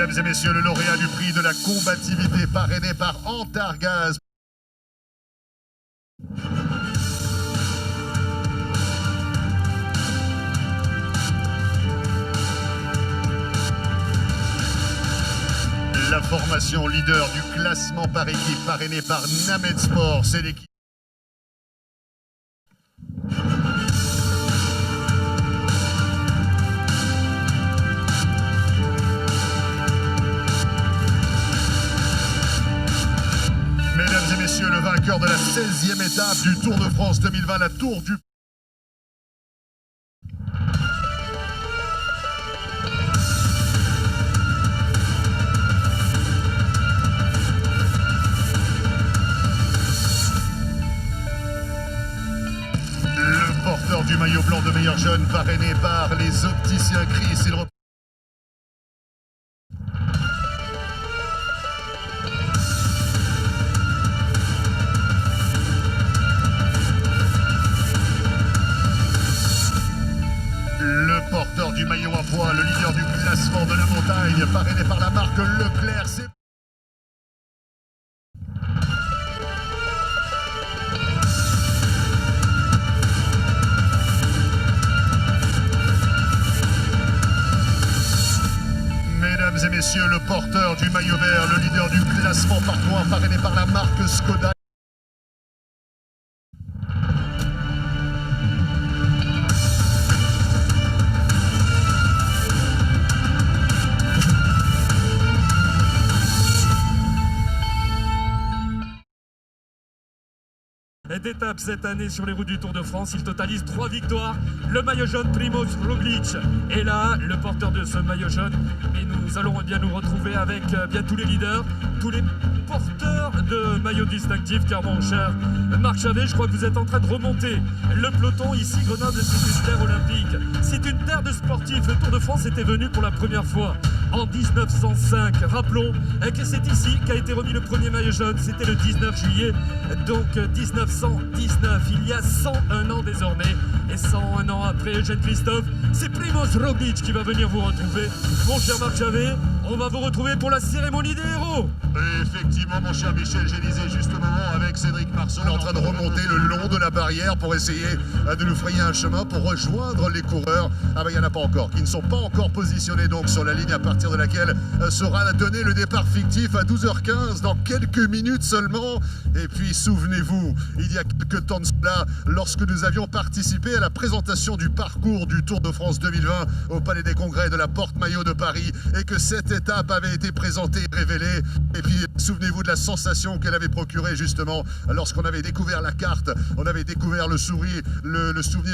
Mesdames et messieurs, le lauréat du prix de la combativité parrainé par Antargaz. La formation leader du classement par équipe parrainée par Named Sport, c'est l'équipe. Mesdames et messieurs, le vainqueur de la 16e étape du Tour de France 2020, la Tour du... Le porteur du maillot blanc de meilleur jeune, parrainé par les opticiens Chris. Le porteur du maillot à pois, le leader du classement de la montagne, parrainé par la marque Leclerc. Mesdames et messieurs, le porteur du maillot vert, le leader du classement par points, parrainé par la marque Skoda. D'étape cette année sur les routes du Tour de France, il totalise 3 victoires. Le maillot jaune Primoz Roglic est là, le porteur de ce maillot jaune. Et nous allons bien nous retrouver avec bien tous les leaders, tous les porteurs de maillots distinctifs. Car mon cher Marc Chavet, je crois que vous êtes en train de remonter le peloton. Ici, Grenoble, c'est une terre olympique. C'est une terre de sportifs. Le Tour de France était venu pour la première fois en 1905. Rappelons que c'est ici qu'a été remis le premier maillot jaune. C'était le 19 juillet, donc 1919, il y a 101 ans désormais. Et 101 ans après, Eugène Christophe, c'est Primoz Roglic qui va venir vous retrouver. Mon cher Marc Chavet, on va vous retrouver pour la cérémonie des héros. Et effectivement, mon cher Michel, j'ai lisé juste au moment avec Cédric Marceau en train de remonter le long de la barrière pour essayer de nous frayer un chemin pour rejoindre les coureurs. Ah ben il n'y en a pas encore, qui ne sont pas encore positionnés donc sur la ligne à partir de laquelle sera donné le départ fictif à 12h15 dans quelques minutes seulement. Et puis souvenez-vous, il y a quelques temps de cela, lorsque nous avions participé à la présentation du parcours du Tour de France 2020 au Palais des Congrès de la Porte-Maillot de Paris et que cette étape avait été présentée et révélée. Et puis souvenez-vous de la sensation qu'elle avait procurée justement lorsqu'on avait découvert la carte, on avait découvert le souvenir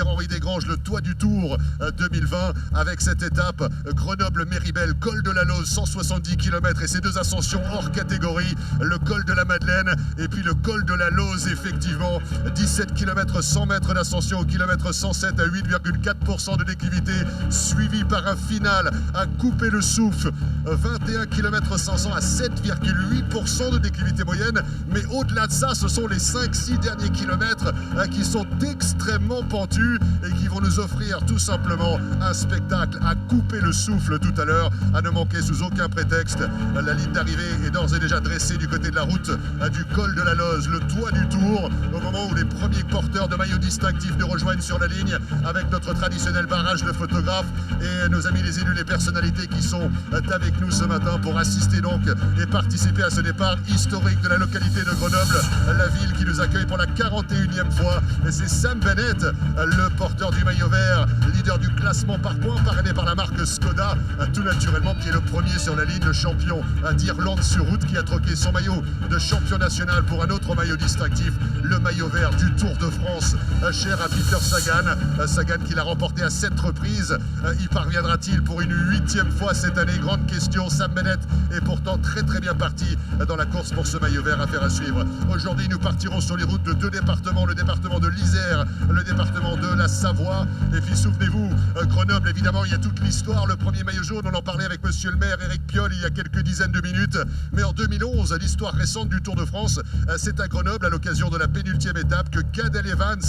Henri Desgranges, le Toit du Tour 2020 avec cette étape Grenoble-Méribel, col de la Lose, 170 km et ces deux ascensions hors catégorie, le col de la Madeleine et puis le col de la Lose, effectivement 17 km 100 mètres d'ascension au kilomètre 107 à 8,4% de déclivité, suivi par un final à couper le souffle, 21 km 500 à 7,8% de déclivité moyenne. Mais au-delà de ça, ce sont les 5-6 derniers kilomètres qui sont extrêmement pentus et qui vont nous offrir tout simplement un spectacle à couper le souffle tout à l'heure, à ne manquer sous aucun prétexte. La ligne d'arrivée est d'ores et déjà dressée du côté de la route du col de la Loze, le Toit du Tour, au moment où les premiers porteurs de maillots distinctifs nous rejoignent sur la ligne avec notre traditionnel barrage de photographes et nos amis les élus, les personnalités qui sont avec nous ce matin pour assister donc et participer à ce départ historique de la localité de Grenoble, la ville qui nous accueille pour la 41e fois. Et c'est Sam Bennett, le porteur du maillot vert, leader du classement par points, parrainé par la marque Skoda, tout naturellement, qui est le premier sur la ligne, le champion d'Irlande sur route, qui a troqué son maillot de champion national pour un autre maillot distinctif, le maillot vert du Tour de France, cher à Peter Sagan. Sagan qui l'a remporté à 7 reprises. Y parviendra-t-il pour une 8e fois cette année? Grande question. Sam Bennett est pourtant très bien parti dans la course pour ce maillot vert, affaire à suivre. Aujourd'hui, nous partirons sur les routes de 2 départements, le département de l'Isère, le département de la Savoie. Et puis souvenez-vous, Grenoble, évidemment, il y a toute l'histoire. Le premier maillot jaune, on en parlait avec monsieur le maire Éric Piolle il y a quelques dizaines de minutes. Mais en 2011, l'histoire récente du Tour de France, c'est à Grenoble, à l'occasion de la pénultième étape, que Cadel Evans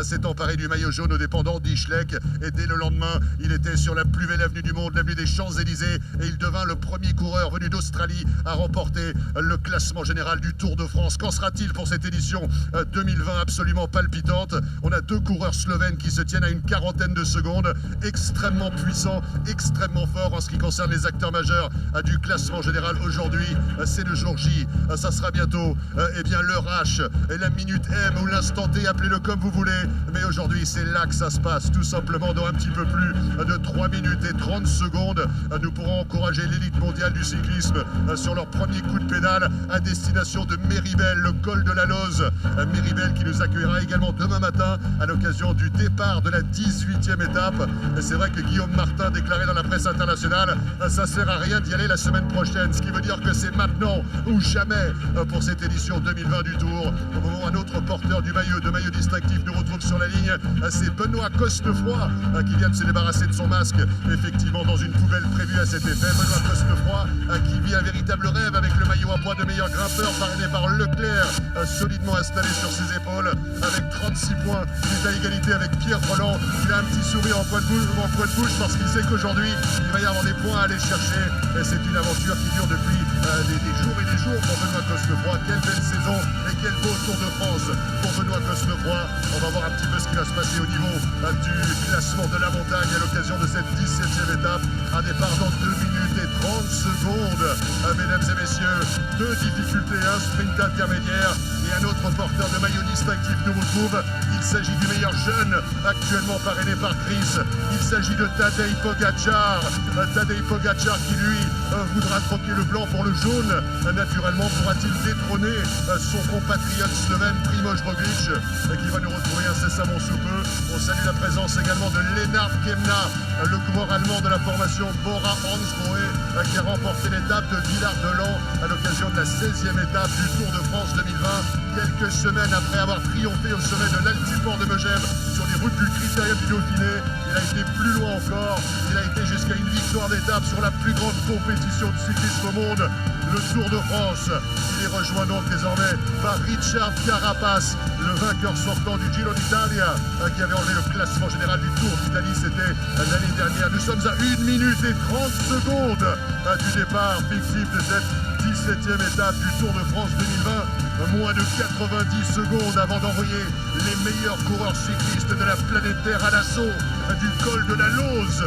s'est emparé du maillot jaune aux dépendants d'Ischlek. Et dès le lendemain, il était sur la plus belle avenue du monde, l'avenue des Champs-Élysées, et il devint le premier coureur venu d'Australie à remporter le classement général du Tour de France. Qu'en sera-t-il pour cette édition 2020 absolument palpitante? On a deux coureurs slovènes qui se tiennent à une quarantaine de secondes, extrêmement puissants, extrêmement forts en ce qui concerne les acteurs majeurs du classement général. Aujourd'hui, c'est le jour J, ça sera bientôt eh bien l'heure H et la minute M ou l'instant T, appelez-le comme vous voulez, mais aujourd'hui c'est là que ça se passe, tout simplement dans un petit peu plus de 3 minutes et 30 secondes. Nous pourrons encourager l'élite mondiale du cyclisme sur leur premier coup de pédale à destination de Méribel, le col de la Loze. Méribel qui nous accueillera également demain matin à l'occasion du départ de la 18e étape. C'est vrai que Guillaume Martin déclarait dans la presse internationale, ça sert à rien d'y aller la semaine prochaine, ce qui veut dire que c'est maintenant ou jamais pour cette édition 2020 du Tour. Au moment où un autre porteur du maillot distinctif nous retrouve sur la ligne, c'est Benoît Cosnefroy qui vient de se débarrasser de son masque, effectivement dans une poubelle prévue à cet effet. Benoît Cosnefroy qui vit un véritable rêve avec le maillot à poids de meilleur grimpeur parrainé par Leclerc, solidement installé sur ses épaules avec 36 points. Il est à égalité avec Pierre Rolland. Il a un petit sourire en poids de bouche parce qu'il sait qu'aujourd'hui il va y avoir des points à aller chercher, et c'est une aventure qui dure depuis des jours et des jours pour Benoît Cosnefroy. Quelle belle saison et quel beau Tour de France pour Benoît Cosnefroy. On va voir un petit peu ce qui va se passer au niveau du classement de la montagne à l'occasion de cette 17e étape. Un départ dans 2 minutes et 30 secondes. Mesdames et messieurs, deux difficultés, un sprint intermédiaire et un autre porteur de maillot distinctif nous retrouve. Il s'agit du meilleur jeune actuellement parrainé par Chris. Il s'agit de Tadej Pogačar. Tadej Pogačar qui lui voudra troquer le blanc pour le jaune. Naturellement pourra-t-il détrôner son compatriote slovène Primož Roglič qui va nous retrouver incessamment sous peu. On salue la présence également de Lennart Kemna, le coureur allemand de la formation Bora Hansgrohe qui a remporté l'étape de Villard-de-Lans à l'occasion de la 16e étape du Tour de France 2020. Quelques semaines après avoir triomphé au sommet de l'Altiport de Megève sur les routes du Critérium du Dauphiné, il a été plus loin encore. Il a été jusqu'à une victoire d'étape sur la plus grande compétition de cyclisme au monde, le Tour de France. Il est rejoint donc désormais par Richard Carapaz, le vainqueur sortant du Giro d'Italia, qui avait enlevé le classement général du Tour d'Italie, c'était l'année dernière. Nous sommes à 1 minute et 30 secondes du départ fictif de cette 17e étape du Tour de France 2020. Moins de 90 secondes avant d'envoyer les meilleurs coureurs cyclistes de la planète Terre à l'assaut du col de la Loze,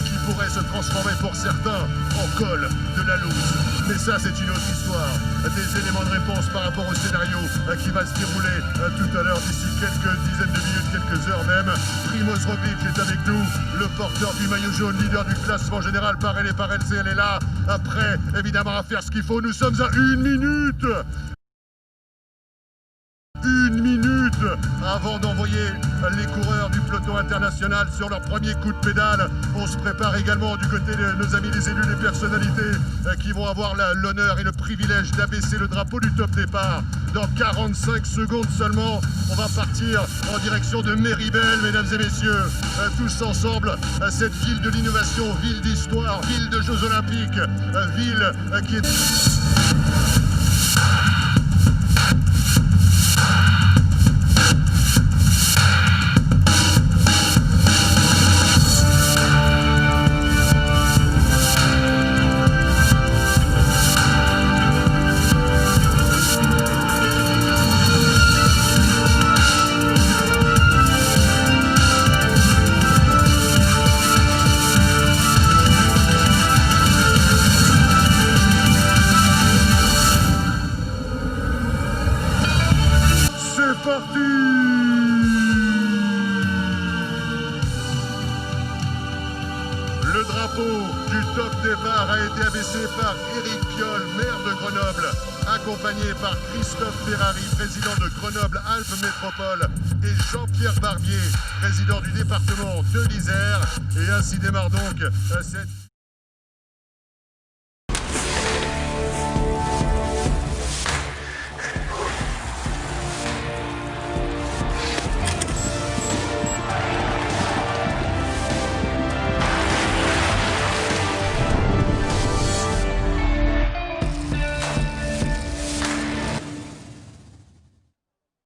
qui pourrait se transformer pour certains en col de la Loze. Mais ça, c'est une autre histoire. Des éléments de réponse par rapport au scénario qui va se dérouler tout à l'heure, d'ici quelques dizaines de minutes, quelques heures même. Primož Roglič est avec nous, le porteur du maillot jaune, leader du classement général parrainé par LCL est là. Après, évidemment, à faire ce qu'il faut. Nous sommes à 1 minute. 1 minute avant d'envoyer les coureurs du peloton international sur leur premier coup de pédale. On se prépare également du côté de nos amis les élus, les personnalités qui vont avoir l'honneur et le privilège d'abaisser le drapeau du top départ. Dans 45 secondes seulement, on va partir en direction de Méribel, mesdames et messieurs. Tous ensemble, cette ville de l'innovation, ville d'histoire, ville de Jeux Olympiques, ville qui est... Le drapeau du top départ a été abaissé par Éric Piolle, maire de Grenoble, accompagné par Christophe Ferrari, président de Grenoble-Alpes Métropole, et Jean-Pierre Barbier, président du département de l'Isère. Et ainsi démarre donc cette...